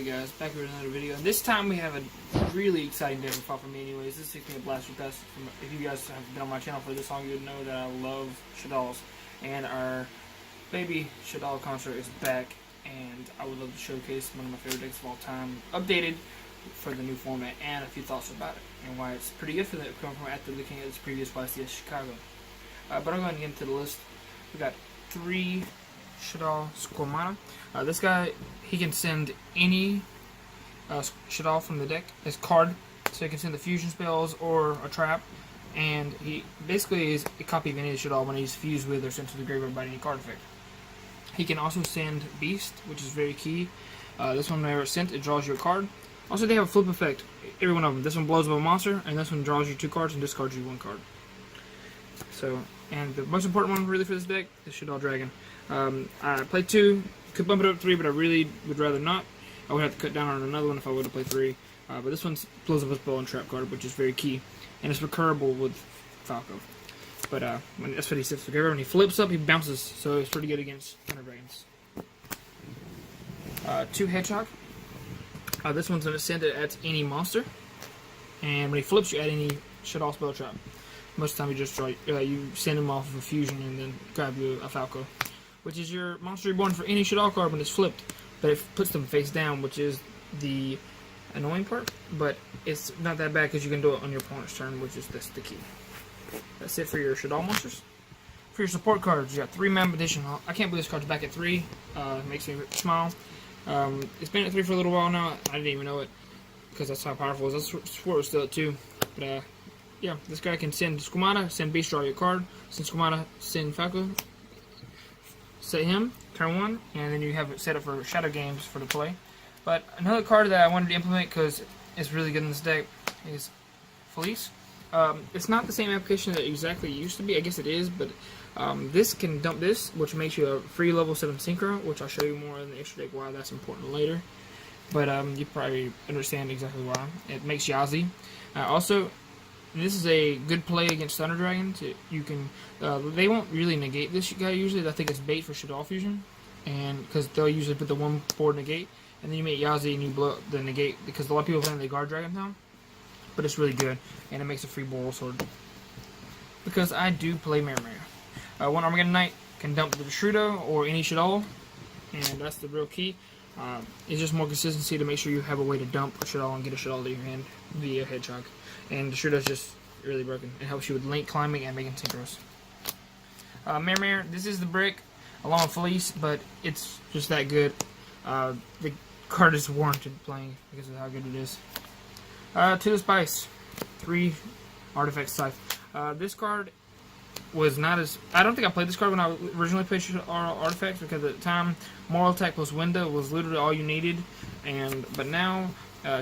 Alright guys, back with another video. And this time we have a really exciting day for me anyways. This is a blast with us. If you guys have been on my channel for this long, you would know that I love Shaddolls. And our baby Shaddoll concert is back. And I would love to showcase one of my favorite decks of all time, updated for the new format, and a few thoughts about it. And why it's pretty good for that coming from after looking at its previous YCS Chicago. But I'm going to get into the list. We got 3 Shaddoll Squamata. This guy, he can send any Shaddoll from the deck as card, so he can send the fusion spells or a trap, and he basically is a copy of any Shaddoll when he's fused with or sent to the graveyard by any card effect. He can also send Beast, which is very key. This one, whenever it's sent, it draws you a card. Also, they have a flip effect, every one of them. This one blows up a monster, and this one draws you 2 cards and discards you 1 card. So, and the most important one really for this deck is Shaddoll Dragon. I played 2, could bump it up to 3, but I really would rather not. I would have to cut down on another one if I would have played 3. But this one blows up a spell and trap card, which is very key. And it's recurable with Falco. But that's what he sits together. When he flips up, he bounces, so it's pretty good against Thunder Dragons. 2 Hedgehog. This one's going to send it at any monster. And when he flips, you add any Shaddoll spell trap. Most of the time, you just draw, you send him off of a fusion and then grab you a Falco, which is your monster reborn for any Shaddoll card when it's flipped, but it puts them face down, which is the annoying part, but it's not that bad because you can do it on your opponent's turn, which is the key. That's it for your Shaddoll monsters. For your support cards, you got 3 Man Petition. I can't believe this card's back at 3. It makes me smile. It's been at 3 for a little while now. I didn't even know it because that's how powerful it is. That's support was still at 2, but yeah, this guy can send Squamata, send Beast, draw your card, send Squamata, send Falco, set him, turn 1, and then you have it set up for Shadow Games for the play. But another card that I wanted to implement because it's really good in this deck is Felice. It's not the same application that it exactly used to be. I guess it is, but this can dump this, which makes you a free level 7 Synchro, which I'll show you more in the extra deck why that's important later. But you probably understand exactly why. It makes Yazi. Also, this is a good play against Thunder Dragons. You can, they won't really negate this guy usually. I think it's bait for Shaddoll Fusion, and because they'll usually put the 1/4 negate, and then you make Yazi and you blow up the negate because a lot of people play the Guard Dragon Town. But it's really good, and it makes a free Boral Sword. Because I do play Mirror. One Armageddon Knight can dump the Shrudo or any Shaddoll, and that's the real key. It's just more consistency to make sure you have a way to dump a Shaddoll and get a Shaddoll to your hand via Hedgehog. And the Shrudo's just really broken. It helps you with link climbing and making synchros. Mirror, this is the brick along with Felice, but it's just that good. The card is warranted playing because of how good it is. To the Spice, 3 Artifact Scythe. This card was not as... I don't think I played this card when I originally played Artifacts, because at the time, Moral Attack plus Window was literally all you needed. But now,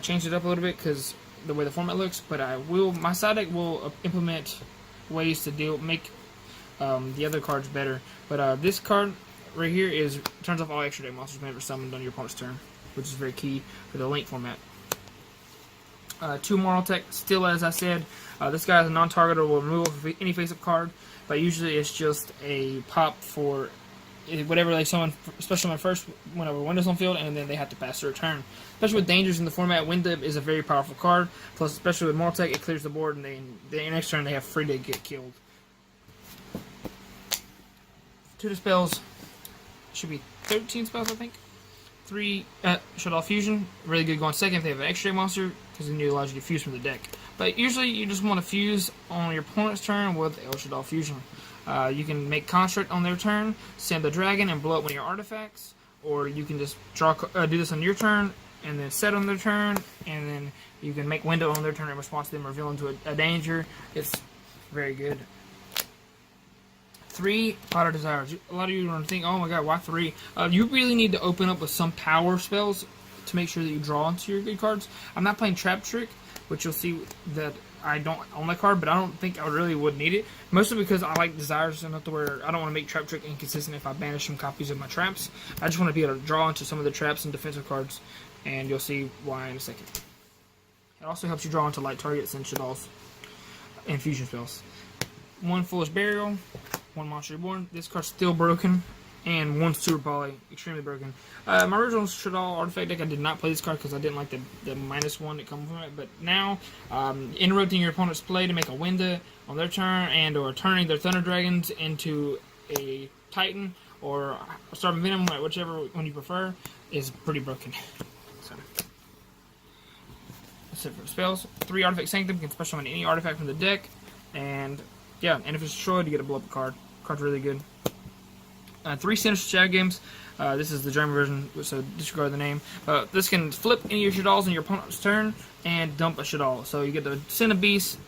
changed it up a little bit because the way the format looks. But my side deck will implement ways to make the other cards better. But this card right here turns off all extra deck monsters whenever summoned on your opponent's turn, which is very key for the Link format. 2 Moral Tech, still as I said, this guy is a non-target or will remove any face-up card, but usually it's just a pop for whatever they summon, especially whenever Window's on field, and then they have to pass their turn. Especially with dangers in the format, Window is a very powerful card, plus especially with Moral Tech, it clears the board, and the next turn they have free to get killed. 2 spells, should be 13 spells I think. 3 Shaddoll Fusion, really good going second if they have an extra monster, because then it allows you to fuse from the deck. But usually you just want to fuse on your opponent's turn with El Shaddoll Fusion. You can make Construct on their turn, send the dragon and blow up one of your artifacts, or you can just do this on your turn and then set on their turn, and then you can make Window on their turn in response to them revealing to a danger. It's very good. 3 Pot of Desires. A lot of you are going to think, oh my god, why 3? You really need to open up with some power spells to make sure that you draw into your good cards. I'm not playing Trap Trick, which you'll see that I don't own that card, but I don't think I really would need it. Mostly because I like Desires enough to where I don't want to make Trap Trick inconsistent if I banish some copies of my traps. I just want to be able to draw into some of the traps and defensive cards, and you'll see why in a second. It also helps you draw into light targets and Shaddolls and fusion spells. 1 Foolish Burial, 1 Monster Reborn. This card's still broken. and 1 Super Poly, extremely broken. My original Shaddoll artifact deck, I did not play this card because I didn't like the -1 that comes from it. But now, interrupting your opponent's play to make a window on their turn, and or turning their Thunder Dragons into a Titan or Starving Venom, whichever one you prefer, is pretty broken. So, that's it for the spells. 3 Artifact Sanctum, can special summon any artifact from the deck, and yeah, and if it's destroyed, you get a blow up card. Card's really good. 3 Sinister Shadow Games. This is the German version, so disregard the name. This can flip any of your Shadolls in your opponent's turn and dump a Shaddoll. So you get to send a beast,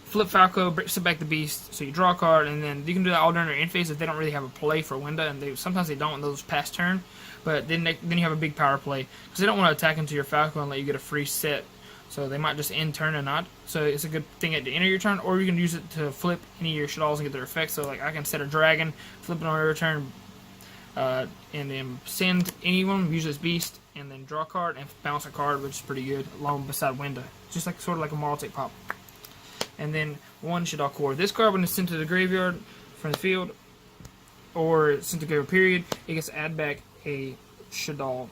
flip Falco, sit back the beast, so you draw a card, and then you can do that all during their end phase if they don't really have a play for window, and sometimes they don't in those past turn. But then you have a big power play because they don't want to attack into your Falco and let you get a free set. So they might just end turn and not. So it's a good thing at the end of your turn, or you can use it to flip any of your Shadolls and get their effects. So like I can set a dragon, flip it on your turn, and then send anyone, use this beast, and then draw a card and bounce a card, which is pretty good, along beside window. Just like sort of like a Moral Take Pop. And then 1 Shaddoll Core. This card, when it's sent to the graveyard from the field, or sent to graveyard period, it gets to add back a Shaddoll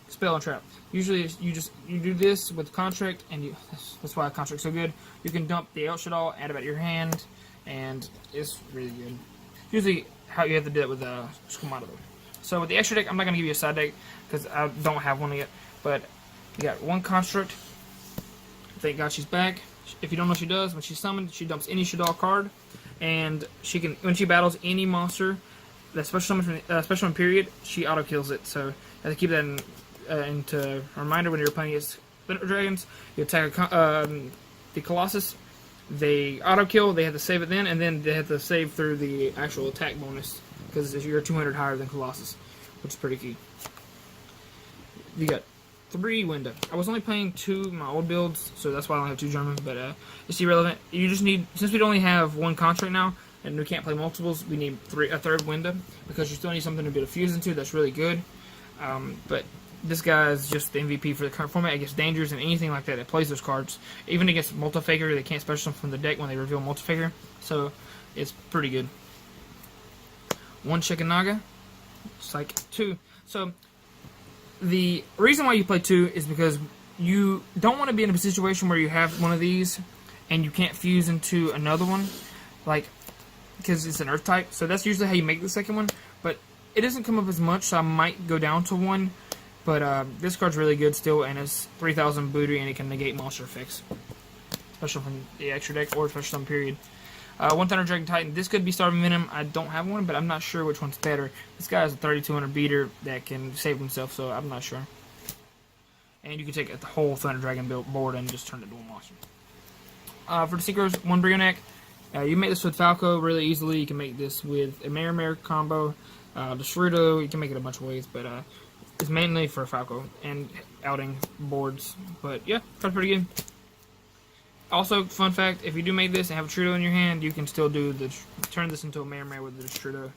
spell and trap. Usually you do this with Contract, and that's why Contract's so good. You can dump the El Shaddoll, add it back to your hand, and it's really good. Usually how you have to do it with Schemata. So with the extra deck, I'm not going to give you a side deck because I don't have one yet, but you got 1 Construct. Thank God she's back. If you don't know what she does, when she's summoned, she dumps any Shaddoll card, and she can, when she battles any monster that's special summon from special summon period, she auto kills it. So you have to keep that into a reminder when you're playing against Thunder Dragons. You attack the Colossus, they auto kill, they have to save it then, and then they have to save through the actual attack bonus because you're 200 higher than Colossus, which is pretty key. You got 3 window. I was only playing 2 in my old builds, so that's why I only have 2 Germans, but it's irrelevant. You just need, since we only have 1 Contract now, and we can't play multiples, we need a 3rd window, because you still need something to be able to fuse into that's really good. But this guy is just the MVP for the current format against Dangers and anything like that plays those cards. Even against Multifaker, they can't special summon from the deck when they reveal Multifaker, so it's pretty good. 1 Chicken Naga, it's like 2. So the reason why you play 2 is because you don't want to be in a situation where you have one of these and you can't fuse into another one, like, because it's an Earth type. So that's usually how you make the second one, but it doesn't come up as much, so I might go down to 1. But this card's really good still, and it's 3,000 booty, and it can negate monster effects, especially from the extra deck or special summon period. 1 Thunder Dragon Titan. This could be Starving Venom. I don't have one, but I'm not sure which one's better. This guy has a 3,200 beater that can save himself, so I'm not sure. And you can take the whole Thunder Dragon board and just turn it into a monster. For the Synchros, 1 Brionac. You make this with Falco really easily. You can make this with a Mare combo. The Shaddoll, you can make it a bunch of ways, but it's mainly for Falco and outing boards. But yeah, that's pretty good. Also, fun fact, if you do make this and have a Shaddoll in your hand, you can still turn this into a Mare with the Shaddoll,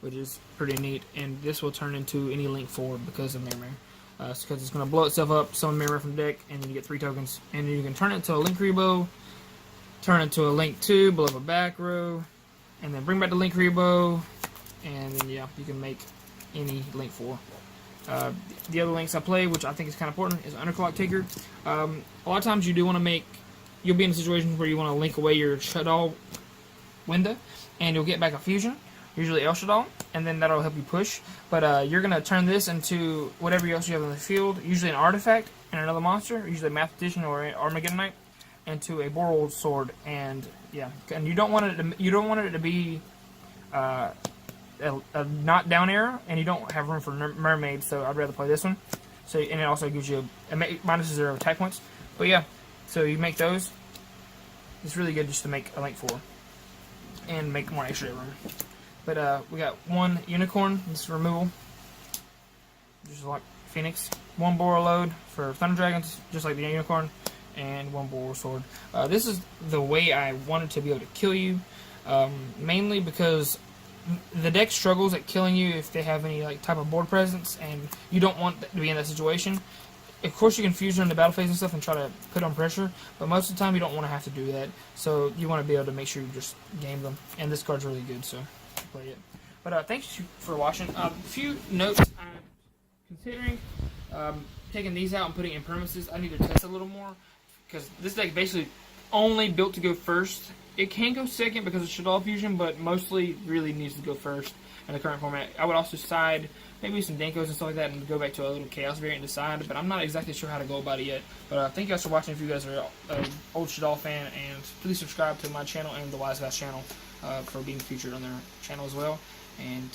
which is pretty neat. And this will turn into any Link 4 because of Mare. Because it's going to blow itself up, summon Mare from the deck, and then you get 3 tokens. And then you can turn it into a Link Rebo, turn it to a Link 2, blow up a back row, and then bring back the Link Rebo, and then yeah, you can make any Link 4. The other links I play, which I think is kind of important, is Underclock Taker. A lot of times you do want to make, you'll be in a situation where you want to link away your Shaddoll window, and you'll get back a fusion, usually El Shaddoll, and then that'll help you push. But you're going to turn this into whatever else you have in the field, usually an artifact and another monster, usually a Mathematician or Armageddonite, into a Boral Sword, and yeah, and you don't want it to be a not down arrow, and you don't have room for mermaid, so I'd rather play this one. So, and it also gives you a -0 attack points. But yeah, so you make those. It's really good just to make a Link 4 and make more extra room. But we got 1 Unicorn. This is removal, just like Phoenix. 1 Boral Load for Thunder Dragons, just like the Unicorn, and 1 Boral Sword. This is the way I wanted to be able to kill you, mainly because the deck struggles at killing you if they have any like type of board presence, and you don't want to be in that situation. Of course, you can fuse during the battle phase and stuff and try to put on pressure, but most of the time you don't want to have to do that. So you want to be able to make sure you just game them, and this card's really good, so play it. But thanks for watching. A few notes I'm considering taking these out and putting in permanences. I need to test a little more because this deck basically only built to go first. It can go second because of Shaddoll fusion, but mostly really needs to go first in the current format. I would also side maybe some Dankos and stuff like that and go back to a little Chaos variant to side, but I'm not exactly sure how to go about it yet. But thank you guys for watching if you guys are an old Shaddoll fan, and please subscribe to my channel and the Wiseguys channel for being featured on their channel as well. And